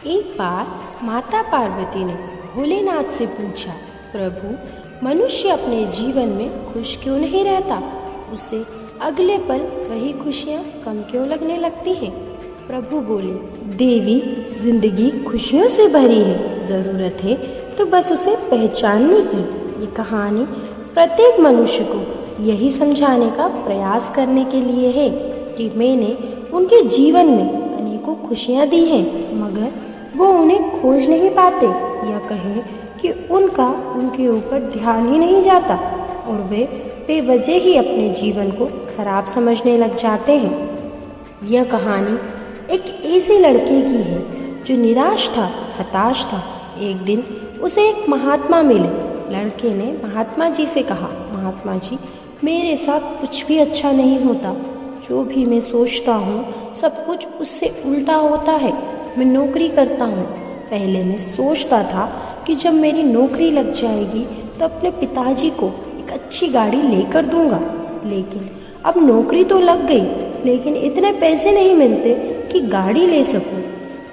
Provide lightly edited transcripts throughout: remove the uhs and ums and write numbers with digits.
एक बार माता पार्वती ने भोलेनाथ से पूछा, प्रभु, मनुष्य अपने जीवन में खुश क्यों नहीं रहता? उसे अगले पल वही खुशियाँ कम क्यों लगने लगती हैं? प्रभु बोले, देवी, जिंदगी खुशियों से भरी है, ज़रूरत है तो बस उसे पहचानने की। ये कहानी प्रत्येक मनुष्य को यही समझाने का प्रयास करने के लिए है कि मैंने उनके जीवन में अनेकों खुशियाँ दी हैं, मगर वो उन्हें खोज नहीं पाते, या कहें कि उनका उनके ऊपर ध्यान ही नहीं जाता और वे बेवजह ही अपने जीवन को खराब समझने लग जाते हैं। यह कहानी एक ऐसे लड़के की है जो निराश था, हताश था। एक दिन उसे एक महात्मा मिले। लड़के ने महात्मा जी से कहा, महात्मा जी, मेरे साथ कुछ भी अच्छा नहीं होता। जो भी मैं सोचता हूँ सब कुछ उससे उल्टा होता है। मैं नौकरी करता हूँ। पहले मैं सोचता था कि जब मेरी नौकरी लग जाएगी तो अपने पिताजी को एक अच्छी गाड़ी लेकर दूंगा, लेकिन अब नौकरी तो लग गई, लेकिन इतने पैसे नहीं मिलते कि गाड़ी ले सकूं।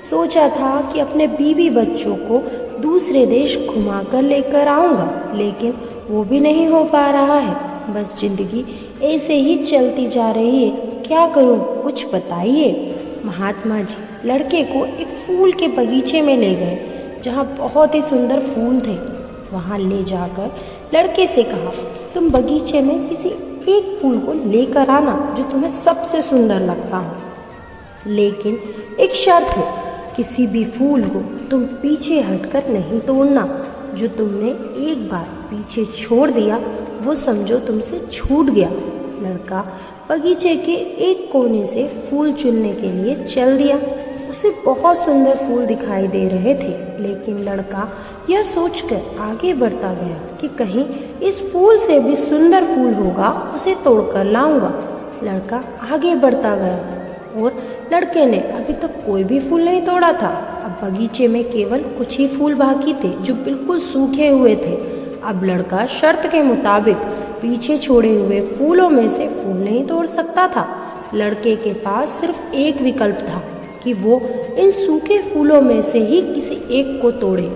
सोचा था कि अपने बीवी बच्चों को दूसरे देश घुमा कर लेकर आऊँगा, लेकिन वो भी नहीं हो पा रहा है। बस जिंदगी ऐसे ही चलती जा रही है। क्या करूं, कुछ बताइए। महात्मा जी लड़के को एक फूल के बगीचे में ले गए, जहां बहुत ही सुंदर फूल थे। वहां ले जाकर लड़के से कहा, तुम बगीचे में किसी एक फूल को लेकर आना जो तुम्हें सबसे सुंदर लगता हो, लेकिन एक शर्त है, किसी भी फूल को तुम पीछे हटकर नहीं तोड़ना। जो तुमने एक बार पीछे छोड़ दिया वो समझो तुमसे छूट गया। लड़का बगीचे के एक कोने से फूल चुनने के लिए चल दिया। उसे बहुत सुंदर फूल दिखाई दे रहे थे, लेकिन लड़का यह सोचकर आगे बढ़ता गया कि कहीं इस फूल से भी सुंदर फूल होगा, उसे तोड़कर लाऊंगा। लड़का आगे बढ़ता गया और लड़के ने अभी तक कोई भी फूल नहीं तोड़ा था। अब बगीचे में केवल कुछ ही फूल बाकी थे जो बिल्कुल सूखे हुए थे। अब लड़का शर्त के मुताबिक पीछे छोड़े हुए फूलों में से फूल नहीं तोड़ सकता था। लड़के के पास सिर्फ एक विकल्प था कि वो इन सूखे फूलों में से ही किसी एक को तोड़े।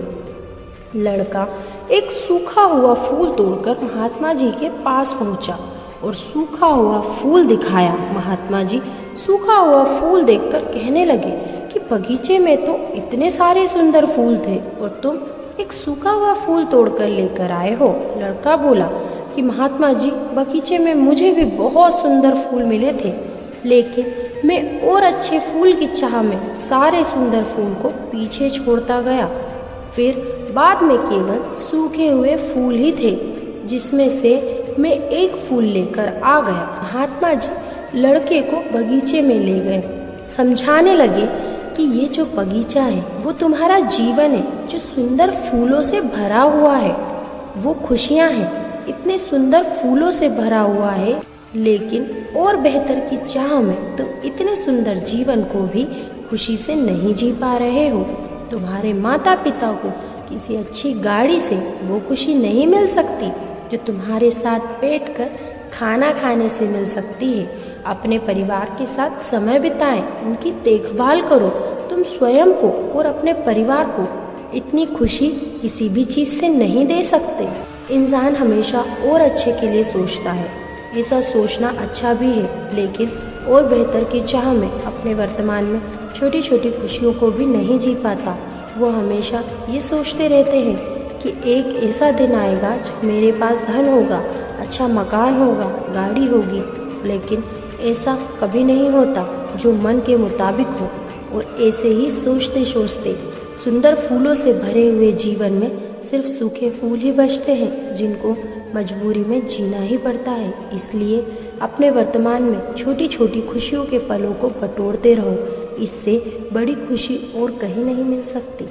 लड़का एक सूखा हुआ फूल तोड़कर महात्मा जी के पास पहुंचा और सूखा हुआ फूल दिखाया। महात्मा जी सूखा हुआ फूल देखकर कहने लगे कि बगीचे में तो इतने सारे सुंदर फूल थे और तुम एक सूखा हुआ फूल तोड़कर लेकर आए हो। लड़का बोला कि महात्मा जी, बगीचे में मुझे भी बहुत सुंदर फूल मिले थे, लेकिन मैं और अच्छे फूल की चाह में सारे सुंदर फूल को पीछे छोड़ता गया। फिर बाद में केवल सूखे हुए फूल ही थे, जिसमें से मैं एक फूल लेकर आ गया। महात्मा जी लड़के को बगीचे में ले गए, समझाने लगे कि ये जो बगीचा है वो तुम्हारा जीवन है, जो सुंदर फूलों से भरा हुआ है। वो खुशियाँ हैं, इतने सुंदर फूलों से भरा हुआ है, लेकिन और बेहतर की चाह में तुम इतने सुंदर जीवन को भी खुशी से नहीं जी पा रहे हो। तुम्हारे माता पिता को किसी अच्छी गाड़ी से वो खुशी नहीं मिल सकती जो तुम्हारे साथ बैठकर खाना खाने से मिल सकती है। अपने परिवार के साथ समय बिताएं, उनकी देखभाल करो। तुम स्वयं को और अपने परिवार को इतनी खुशी किसी भी चीज़ से नहीं दे सकते। इंसान हमेशा और अच्छे के लिए सोचता है। ऐसा सोचना अच्छा भी है, लेकिन और बेहतर की चाह में अपने वर्तमान में छोटी छोटी खुशियों को भी नहीं जी पाता। वो हमेशा ये सोचते रहते हैं कि एक ऐसा दिन आएगा जब मेरे पास धन होगा, अच्छा मकान होगा, गाड़ी होगी, लेकिन ऐसा कभी नहीं होता जो मन के मुताबिक हो। और ऐसे ही सोचते सोचते सुंदर फूलों से भरे हुए जीवन में सिर्फ सूखे फूल ही बचते हैं, जिनको मजबूरी में जीना ही पड़ता है। इसलिए अपने वर्तमान में छोटी छोटी खुशियों के पलों को बटोरते रहो। इससे बड़ी खुशी और कहीं नहीं मिल सकती।